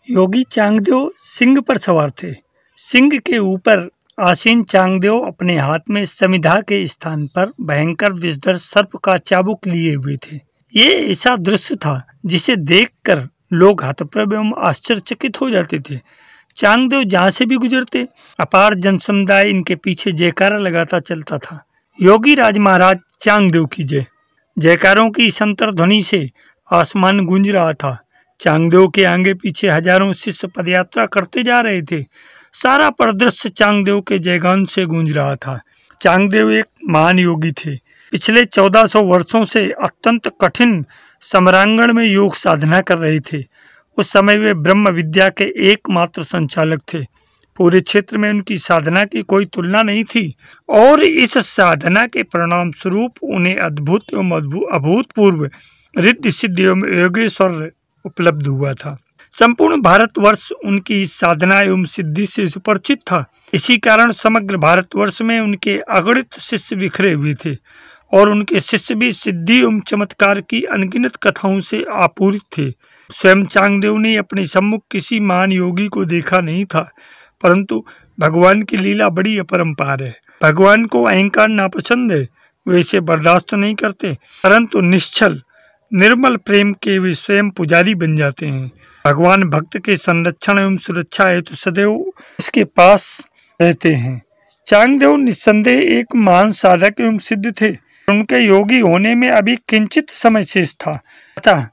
योगी चांगदेव सिंह पर सवार थे। सिंह के ऊपर आसीन चांगदेव अपने हाथ में समिधा के स्थान पर भयंकर विषधर सर्प का चाबुक लिए हुए थे। ये ऐसा दृश्य था जिसे देखकर लोग हतप्रभ एवं आश्चर्यचकित हो जाते थे। चांगदेव जहाँ से भी गुजरते अपार जनसमुदाय इनके पीछे जयकारा लगाता चलता था। योगी राज महाराज चांगदेव की जय। जयकारों की संतर ध्वनि से आसमान गूंज रहा था। चांगदेव के आगे पीछे हजारों शिष्य पदयात्रा करते जा रहे थे। सारा परिदृश्य चांगदेव के जयगान से गूंज रहा था। चांगदेव एक महान योगी थे। पिछले 1400 वर्षों से अत्यंत कठिन सम्रांगण में योग साधना कर रहे थे। उस समय वे ब्रह्म विद्या के एकमात्र संचालक थे। पूरे क्षेत्र में उनकी साधना की कोई तुलना नहीं थी और इस साधना के परिणाम स्वरूप उन्हें अद्भुत एवं अभूतपूर्व रिद्धि सिद्धि एवं योगेश्वर उपलब्ध हुआ था। संपूर्ण भारतवर्ष उनकी साधना एवं सिद्धि से सुपरिचित था। इसी कारण समग्र भारतवर्ष में उनके अगणित शिष्य बिखरे हुए थे और उनके शिष्य भी सिद्धि एवं चमत्कार की अनगिनत कथाओं से आपूरित थे। स्वयं चांगदेव ने अपने सम्मुख किसी महान योगी को देखा नहीं था, परंतु भगवान की लीला बड़ी अपरंपार है। भगवान को अहंकार नापसंद है, वे इसे बर्दाश्त नहीं करते, परंतु निश्चल निर्मल प्रेम के वे स्वयं पुजारी बन जाते हैं। भगवान भक्त के संरक्षण एवं सुरक्षा हेतु सदैव उसके पास रहते हैं। चांगदेव निस्संदेह एक महान साधक एवं सिद्ध थे। उनके योगी होने में अभी किंचित समय शेष था, अतः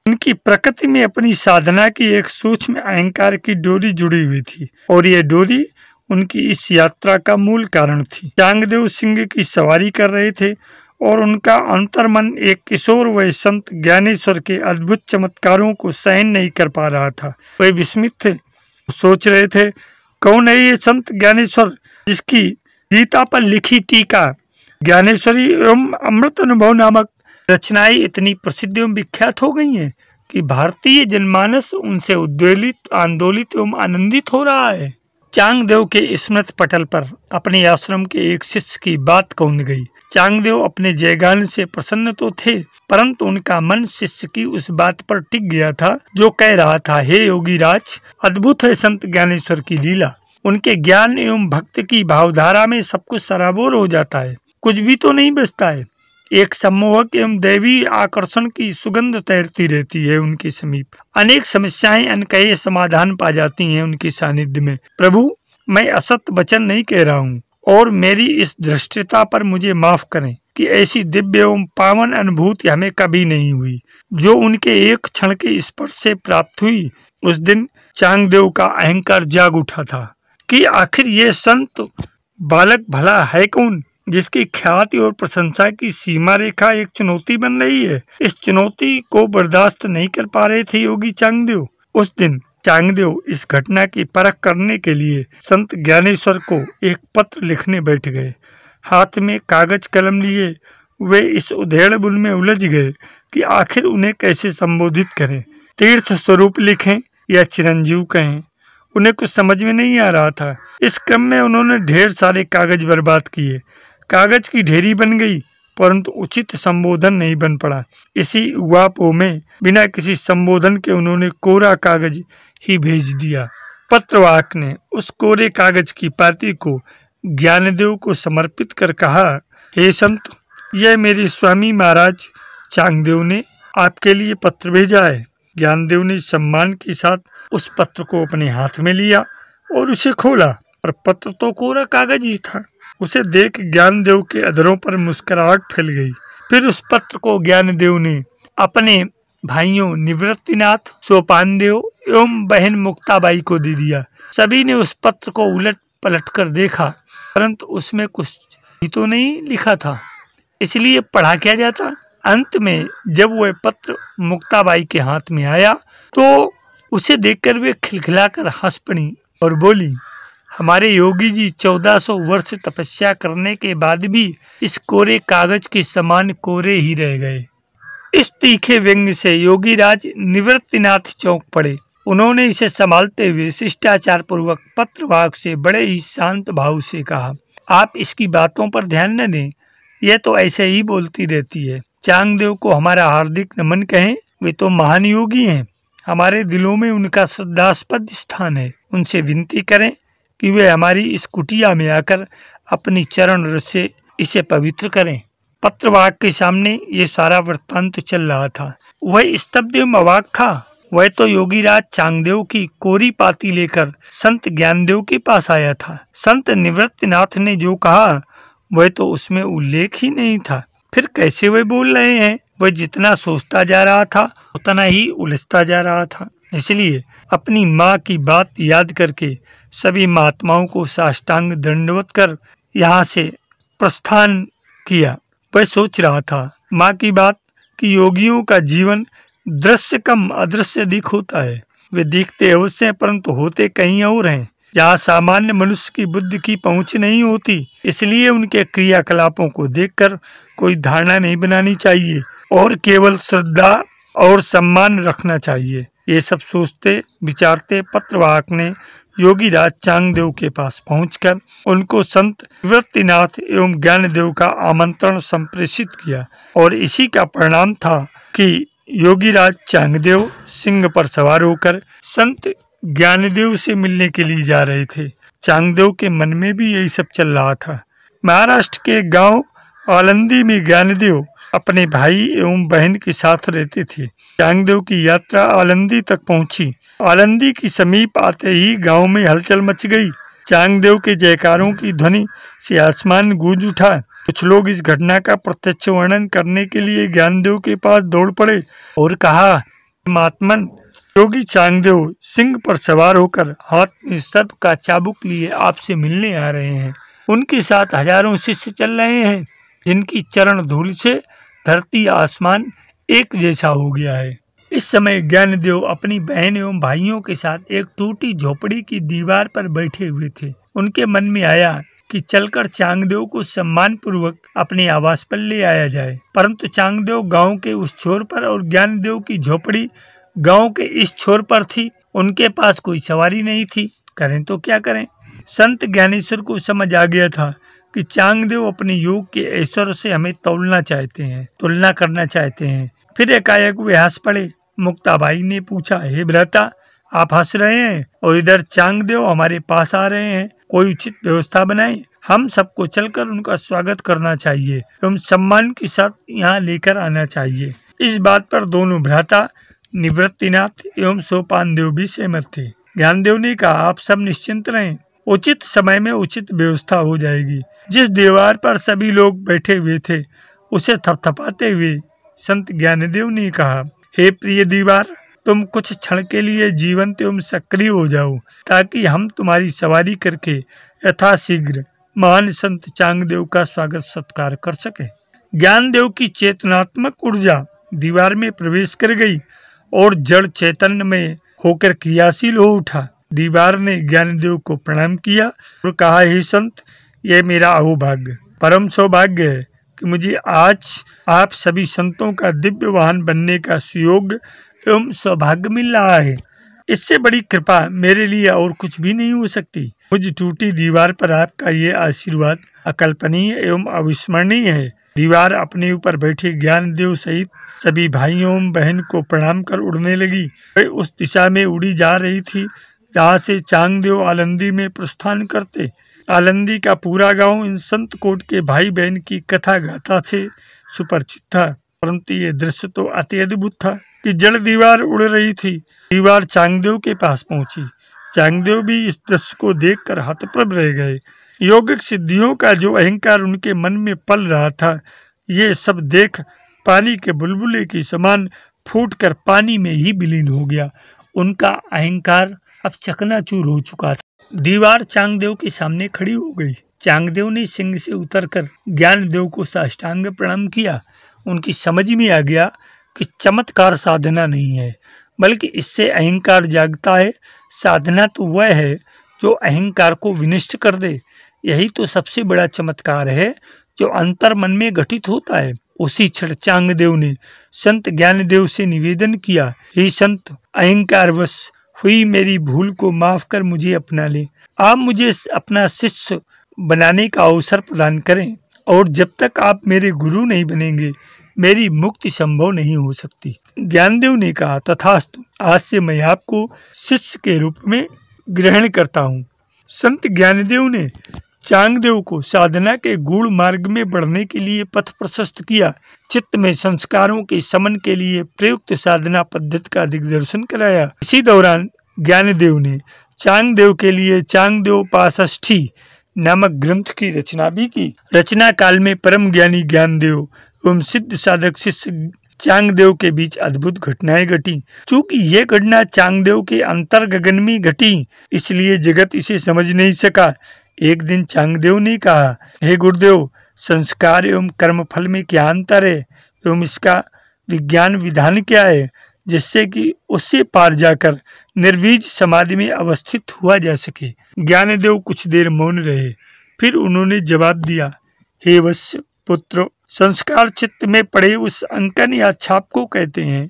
उनकी प्रकृति में अपनी साधना की एक सूक्ष्म अहंकार की डोरी जुड़ी हुई थी और ये डोरी उनकी इस यात्रा का मूल कारण थी। चांगदेव सिंह की सवारी कर रहे थे और उनका अंतर्मन एक किशोर व संत ज्ञानेश्वर के अद्भुत चमत्कारों को सहन नहीं कर पा रहा था। वे विस्मित थे, सोच रहे थे, कौन है ये संत ज्ञानेश्वर जिसकी गीता पर लिखी टीका ज्ञानेश्वरी एवं अमृत अनुभव नामक रचनाएं इतनी प्रसिद्ध एवं विख्यात हो गई हैं कि भारतीय जनमानस उनसे उद्वेलित, आंदोलित एवं आनंदित हो रहा है। चांगदेव के स्मृति पटल पर अपने आश्रम के एक शिष्य की बात कौंध गई। चांगदेव अपने जयगान से प्रसन्न तो थे, परंतु उनका मन शिष्य की उस बात पर टिक गया था जो कह रहा था, हे योगी राज, अद्भुत है संत ज्ञानेश्वर की लीला। उनके ज्ञान एवं भक्त की भावधारा में सब कुछ सराबोर हो जाता है, कुछ भी तो नहीं बचता है। एक सम्मोहक एवं दैवी आकर्षण की सुगंध तैरती रहती है उनके समीप। अनेक समस्याएं अनकहे समाधान पा जाती हैं उनके सानिध्य में। प्रभु, मैं असत वचन नहीं कह रहा हूँ और मेरी इस धृष्टता पर मुझे माफ करें कि ऐसी दिव्य एवं पावन अनुभूति हमें कभी नहीं हुई जो उनके एक क्षण के स्पर्श से प्राप्त हुई। उस दिन चांगदेव का अहंकार जाग उठा था कि आखिर ये संत बालक भला है कौन जिसकी ख्याति और प्रशंसा की सीमा रेखा एक चुनौती बन रही है। इस चुनौती को बर्दाश्त नहीं कर पा रहे थे योगी चांगदेव। उस दिन चांगदेव इस घटना की परख करने के लिए संत ज्ञानेश्वर को एक पत्र लिखने बैठ गए। हाथ में कागज कलम लिए वे इस उधेड़-बुन में उलझ गए कि आखिर उन्हें कैसे संबोधित करें। तीर्थ स्वरूप लिखें या चिरंजीव कहें, उन्हें कुछ समझ में नहीं आ रहा था। इस क्रम में उन्होंने ढेर सारे कागज बर्बाद किए। कागज की ढेरी बन गई, परंतु उचित संबोधन नहीं बन पड़ा। इसी उवापों में बिना किसी संबोधन के उन्होंने कोरा कागज ही भेज दिया। पत्रवाहक ने उस कोरे कागज की पाती को ज्ञानदेव को समर्पित कर कहा, हे संत, यह मेरे स्वामी महाराज चांगदेव ने आपके लिए पत्र भेजा है। ज्ञानदेव ने सम्मान के साथ उस पत्र को अपने हाथ में लिया और उसे खोला, पर पत्र तो कोरा कागज ही था। उसे देख ज्ञानदेव के अधरों पर मुस्कुराहट फैल गई। फिर उस पत्र को ज्ञानदेव ने अपने भाइयों निवृत्तिनाथ, सोपानदेव एवं बहन मुक्ताबाई को दे दिया। सभी ने उस पत्र को उलट पलट कर देखा, परंतु उसमें कुछ भी तो नहीं लिखा था, इसलिए पढ़ा क्या जाता। अंत में जब वह पत्र मुक्ताबाई के हाथ में आया तो उसे देखकर वे खिलखिलाकर हंस पड़ी और बोली, हमारे योगी जी 1400 वर्ष तपस्या करने के बाद भी इस कोरे कागज के समान कोरे ही रह गए। इस तीखे व्यंग्य से योगी राज निवृत्तिनाथ चौंक पड़े। उन्होंने इसे संभालते हुए शिष्टाचार पूर्वक पत्रवाहक से बड़े ही शांत भाव से कहा, आप इसकी बातों पर ध्यान न दें, यह तो ऐसे ही बोलती रहती है। चांगदेव को हमारा हार्दिक नमन कहें, वे तो महान योगी हैं। हमारे दिलों में उनका श्रद्धास्पद स्थान है। उनसे विनती करें कि वे हमारी इस कुटिया में आकर अपनी चरण रस से इसे पवित्र करें। पत्रवाहक के सामने ये सारा वृत्तांत चल रहा था। वह स्तब्ध एवं अवाक था। वह तो योगीराज चांगदेव की कोरी पाती लेकर संत ज्ञानदेव के पास आया था। संत निवृत्तिनाथ ने जो कहा वह तो उसमें उल्लेख ही नहीं था। फिर कैसे वे बोल रहे हैं? वह जितना सोचता जा रहा था उतना ही उलझता जा रहा था। इसलिए अपनी माँ की बात याद करके सभी महात्माओं को साष्टांग दंडवत कर यहाँ से प्रस्थान किया। वह सोच रहा था माँ की बात कि योगियों का जीवन दृश्य कम अदृश्य अधिक होता है। वे दिखते अवश्य हैं परंतु होते कहीं और हैं, जहाँ सामान्य मनुष्य की बुद्धि की पहुंच नहीं होती। इसलिए उनके क्रियाकलापों को देखकर कोई धारणा नहीं बनानी चाहिए और केवल श्रद्धा और सम्मान रखना चाहिए। ये सब सोचते विचारते पत्रवाहक ने योगीराज चांगदेव के पास पहुंचकर उनको संत निवृत्तिनाथ एवं ज्ञानदेव का आमंत्रण संप्रेषित किया और इसी का परिणाम था कि योगीराज चांगदेव सिंह पर सवार होकर संत ज्ञानदेव से मिलने के लिए जा रहे थे। चांगदेव के मन में भी यही सब चल रहा था। महाराष्ट्र के गांव आलंदी में ज्ञानदेव अपने भाई एवं बहन के साथ रहते थे। चांगदेव की यात्रा आलंदी तक पहुंची। आलंदी की समीप आते ही गांव में हलचल मच गई। चांगदेव के जयकारों की ध्वनि से आसमान गूंज उठा। कुछ लोग इस घटना का प्रत्यक्ष वर्णन करने के लिए ज्ञानदेव के पास दौड़ पड़े और कहा, महात्मन, योगी चांगदेव सिंह पर सवार होकर हाथ में सर्प का चाबुक लिए आपसे मिलने आ रहे हैं। उनके साथ हजारों शिष्य चल रहे हैं जिनकी चरण धूल से धरती आसमान एक जैसा हो गया है। इस समय ज्ञानदेव अपनी बहन एवं भाइयों के साथ एक टूटी झोपड़ी की दीवार पर बैठे हुए थे। उनके मन में आया कि चलकर चांगदेव को सम्मान पूर्वक अपने आवास पर ले आया जाए, परंतु चांगदेव गांव के उस छोर पर और ज्ञानदेव की झोपड़ी गांव के इस छोर पर थी। उनके पास कोई सवारी नहीं थी। करें तो क्या करें? संत ज्ञानेश्वर को समझ आ गया था कि चांगदेव अपने योग के ऐश्वर्य से हमें तुलना करना चाहते हैं। फिर एकाएक वे हंस पड़े। मुक्ताबाई ने पूछा, हे भ्राता, आप हंस रहे हैं और इधर चांगदेव हमारे पास आ रहे हैं। कोई उचित व्यवस्था बनाएं। हम सबको चलकर उनका स्वागत करना चाहिए एवं सम्मान के साथ यहाँ लेकर आना चाहिए। इस बात पर दोनों भ्राता निवृत्तिनाथ एवं सोपान देव भी सहमत थे। ज्ञानदेव ने कहा, आप सब निश्चिंत रहें, उचित समय में उचित व्यवस्था हो जाएगी। जिस दीवार पर सभी लोग बैठे हुए थे उसे थपथपाते हुए संत ज्ञानदेव ने कहा, हे प्रिय दीवार, तुम कुछ क्षण के लिए जीवंत एवं सक्रिय हो जाओ ताकि हम तुम्हारी सवारी करके यथाशीघ्र महान संत चांगदेव का स्वागत सत्कार कर सके। ज्ञानदेव की चेतनात्मक ऊर्जा दीवार में प्रवेश कर गई और जड़ चैतन्य में होकर क्रियाशील हो उठा। दीवार ने ज्ञानदेव को प्रणाम किया और कहा, हे संत, यह मेरा अहोभाग्य परम सौभाग्य है कि मुझे आज आप सभी संतों का दिव्य वाहन बनने का सुयोग एवं सौभाग्य मिल रहा है। इससे बड़ी कृपा मेरे लिए और कुछ भी नहीं हो सकती। मुझ टूटी दीवार पर आपका ये आशीर्वाद अकल्पनीय एवं अविस्मरणीय है। दीवार अपने ऊपर बैठे ज्ञानदेव सहित सभी भाइयों एवं बहन को प्रणाम कर उड़ने लगी। वे उस दिशा में उड़ी जा रही थी जहाँ से चांगदेव आलंदी में प्रस्थान करते। आलंदी का पूरा गांव इन संत कोट के भाई बहन की कथा गाथा से सुपरिचित था, परंतु ये दृश्य तो अति अद्भुत था कि जड़ दीवार उड़ रही थी। दीवार चांगदेव के पास पहुंची। चांगदेव भी इस दृश्य को देखकर हतप्रभ रह गए। योगिक सिद्धियों का जो अहंकार उनके मन में पल रहा था, ये सब देख पानी के बुलबुले की समान फूटकर पानी में ही विलीन हो गया। उनका अहंकार अब चकनाचूर हो चुका था। दीवार चांगदेव के सामने खड़ी हो गई। चांगदेव ने सिंह से उतरकर ज्ञानदेव को साष्टांग प्रणाम किया। उनकी समझ में आ गया कि चमत्कार साधना नहीं है, बल्कि इससे अहंकार जागता है। साधना तो वह है जो अहंकार को विनष्ट कर दे। यही तो सबसे बड़ा चमत्कार है जो अंतर मन में घटित होता है। उसी क्षण चांगदेव ने संत ज्ञानदेव से निवेदन किया, हे संत, अहंकारवश हुई मेरी भूल को माफ कर मुझे अपना ले। आप मुझे अपना शिष्य बनाने का अवसर प्रदान करें, और जब तक आप मेरे गुरु नहीं बनेंगे मेरी मुक्ति संभव नहीं हो सकती। ज्ञानदेव ने कहा, तथास्तु, आज से मैं आपको शिष्य के रूप में ग्रहण करता हूँ। संत ज्ञानदेव ने चांगदेव को साधना के गूढ़ मार्ग में बढ़ने के लिए पथ प्रशस्त किया। चित्त में संस्कारों के शमन के लिए प्रयुक्त साधना पद्धति का दिग्दर्शन कराया। इसी दौरान ज्ञानदेव ने चांगदेव के लिए चांगदेव पासष्ठी नामक ग्रंथ की रचना भी की। रचना काल में परम ज्ञानी ज्ञानदेव एवं सिद्ध साधक शिष्य चांगदेव के बीच अद्भुत घटनाएं घटी। चूंकि ये घटना चांगदेव के अंतर गगन में घटी, इसलिए जगत इसे समझ नहीं सका। एक दिन चांगदेव ने कहा, हे गुरुदेव, संस्कार एवं कर्मफल में क्या अंतर है एवं इसका विज्ञान विधान क्या है, जिससे कि उससे पार जाकर निर्वीज समाधि में अवस्थित हुआ जा सके। ज्ञानदेव कुछ देर मौन रहे, फिर उन्होंने जवाब दिया, हे वत्स पुत्र, संस्कार चित्त में पड़े उस अंकन या छाप को कहते हैं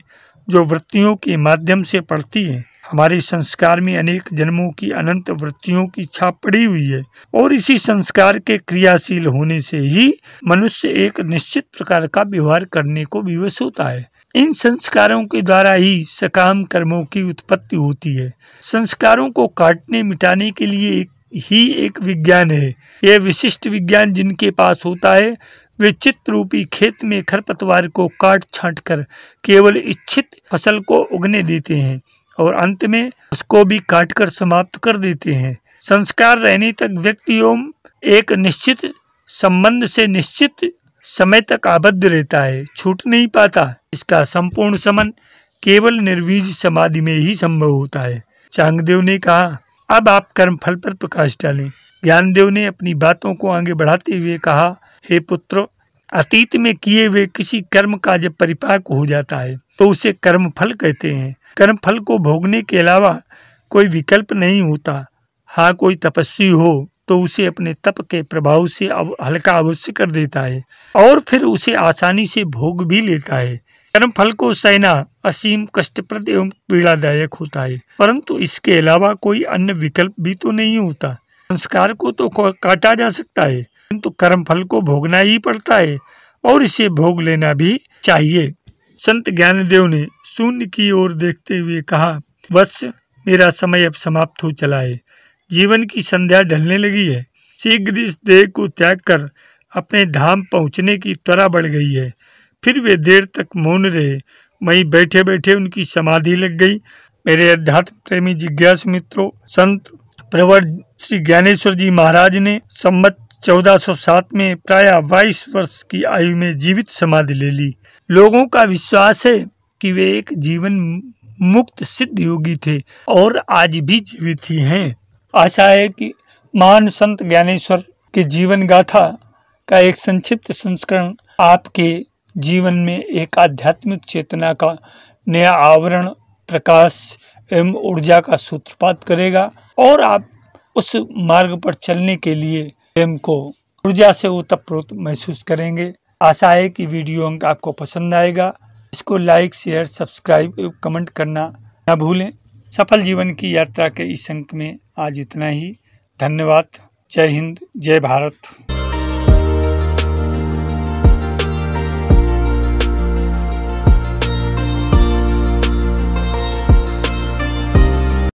जो वृत्तियों के माध्यम से पड़ती है। हमारे संस्कार में अनेक जन्मों की अनंत वृत्तियों की छाप पड़ी हुई है और इसी संस्कार के क्रियाशील होने से ही मनुष्य एक निश्चित प्रकार का व्यवहार करने को विवश होता है। इन संस्कारों के द्वारा ही सकाम कर्मों की उत्पत्ति होती है। संस्कारों को काटने मिटाने के लिए ही एक विज्ञान है। यह विशिष्ट विज्ञान जिनके पास होता है वे चित्त रूपी खेत में खरपतवार को काट छांट कर केवल इच्छित फसल को उगने देते हैं और अंत में उसको भी काट कर समाप्त कर देते हैं। संस्कार रहने तक व्यक्ति एवं एक निश्चित संबंध से निश्चित समय तक आबद्ध रहता है, छूट नहीं पाता। इसका संपूर्ण शमन केवल निर्वीज समाधि में ही संभव होता है। चांगदेव ने कहा, अब आप कर्मफल पर प्रकाश डालें। ज्ञानदेव ने अपनी बातों को आगे बढ़ाते हुए कहा, हे पुत्र, अतीत में किए हुए किसी कर्म का जब परिपाक हो जाता है तो उसे कर्मफल कहते हैं। कर्मफल को भोगने के अलावा कोई विकल्प नहीं होता। हाँ, कोई तपस्वी हो तो उसे अपने तप के प्रभाव से हल्का अवश्य कर देता है और फिर उसे आसानी से भोग भी लेता है। कर्मफल को सहना असीम कष्टप्रद एवं पीड़ादायक होता है, परंतु इसके अलावा कोई अन्य विकल्प भी तो नहीं होता। संस्कार को तो काटा जा सकता है, किंतु कर्मफल को भोगना ही पड़ता है और इसे भोग लेना भी चाहिए। संत ज्ञानदेव ने शून्य की ओर देखते हुए कहा, वत्स, मेरा समय अब समाप्त हो चला है। जीवन की संध्या ढलने लगी है। शीघ्र इस देह को त्याग कर अपने धाम पहुंचने की त्वरा बढ़ गई है। फिर वे देर तक मौन रहे। वहीं बैठे बैठे उनकी समाधि लग गई। मेरे अध्यात्म प्रेमी जिज्ञासु मित्रों, संत प्रवर श्री ज्ञानेश्वर जी महाराज ने संवत 1407 में प्राय 22 वर्ष की आयु में जीवित समाधि ले ली। लोगों का विश्वास है कि वे एक जीवन मुक्त सिद्ध योगी थे और आज भी जीवित ही हैं। आशा है कि महान संत ज्ञानेश्वर के जीवन गाथा का एक संक्षिप्त संस्करण आपके जीवन में एक आध्यात्मिक चेतना का नया आवरण, प्रकाश एवं ऊर्जा का सूत्रपात करेगा और आप उस मार्ग पर चलने के लिए स्वयं को ऊर्जा से ओतप्रोत महसूस करेंगे। आशा है कि वीडियो अंक आपको पसंद आएगा। इसको लाइक, शेयर, सब्सक्राइब एवं कमेंट करना न भूलें। सफल जीवन की यात्रा के इस अंक में आज इतना ही। धन्यवाद। जय हिंद, जय भारत।